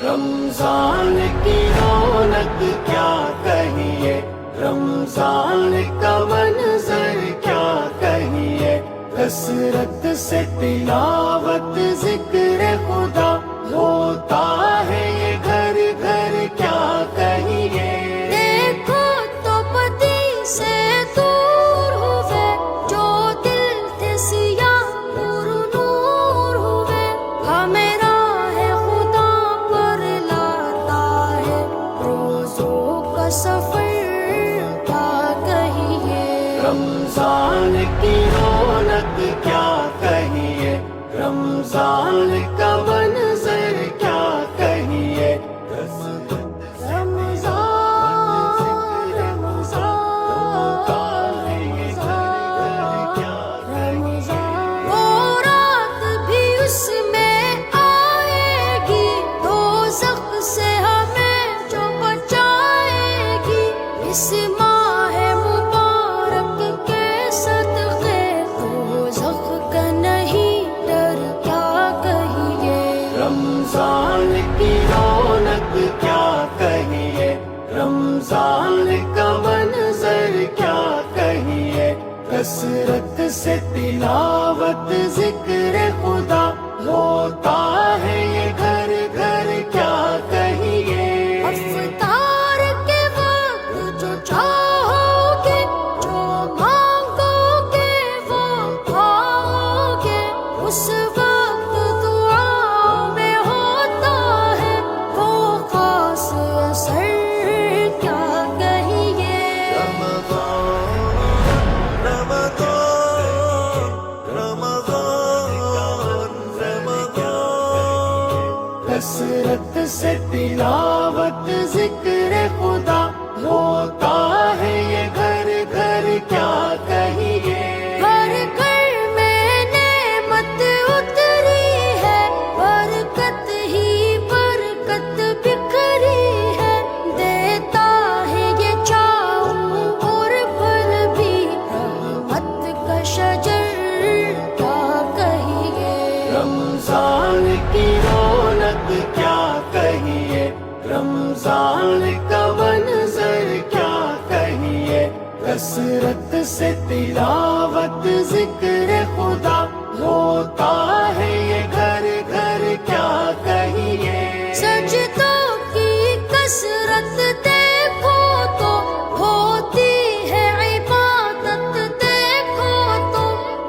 رمضان کی رونق کیا کہیے، رمضان کا منظر کیا کہیے، کثرت سے تلاوت ذکر خدا ہوتا ہے یہ گھر گھر کیا کہیے۔ دیکھو تو بدی سے دور ہوئے، جو دل تھے سیاہ نور نور ہوئے، ہمیں راہ خدا پر لاتا ہے روزوں کا سفر کیا کہیے۔ رمضان کی رونق کیا کہیے، رمضان کا منظر کیا کہیے، وہ رات بھی اس میں آئے گی، دوزخ سے ہمیں جو بچائے گی، اس ماہ مبارک کے صدقے دوزخ کا نہیں ڈر کیا کہیے۔ رمضان کی رونق کیا کہیے، رمضان کا منظر کیا کہیے، کثرت سے تلاوت ذکر خدا ہوتا ہے یہ گھر گھر کیا کہیے۔ افطار کے وقت جو چاہو گے، جو مانگو گے وہ پاؤ گے، اس وقت دعا میں ہوتا ہے وہ خاص اثر کیا کہیے۔ کثرت سے تلاوت ذکر خدا ہوتا ہے یہ گھر گھر کیا کہیے۔ ہر گھر میں نعمت اتری ہے، برکت ہی برکت بکھری ہے، دیتا ہے یہ چاؤ اور پھل بھی رحمت کا شجر کیا کہیے۔ رمضان کی رونق کیا کہیے، رمضان کا منظر کیا کہیے، کثرت سے تلاوت ذکر خدا ہوتا ہے یہ گھر گھر کیا کہیے۔ سجدوں کی کثرت دیکھو تو ہوتی ہے عبادت، دیکھو تو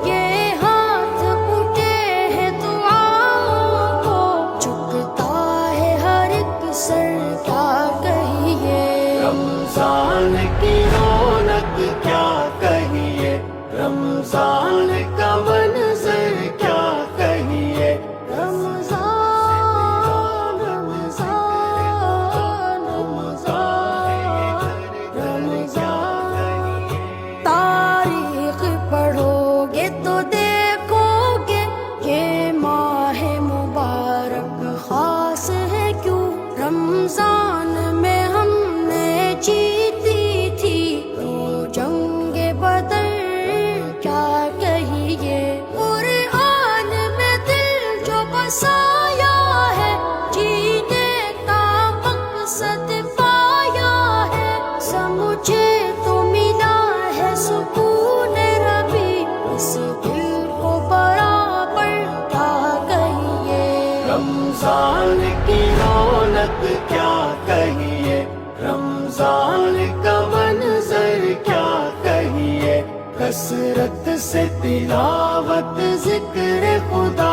یہ ہاتھ اٹھے ہیں دعاؤں کو، جھکتا ہے ہر ایک سر کیا کہیے۔ رمضان کی رونق کیا کہیے، رمضان کا منظر کیا کہیے، رمضان رمضان رمضان، تاریخ پڑھو گے تو دیکھو گے یہ ماہ مبارک خاص ہے کیوں۔ رمضان میں ہم نے جیتی تھی تو جنگ بدر کیا کہیے۔ قرآن میں دل جو بسایا ہے، جینے کا مقصد پایا ہے، سمجھے تو ملا ہے سکون ربی، اس دل کو برابر کیا کہیے۔ رمضان کی رونق کیا کہیے، رمضان کا منظر کیا کہیے، کثرت سے تلاوت ذکر خدا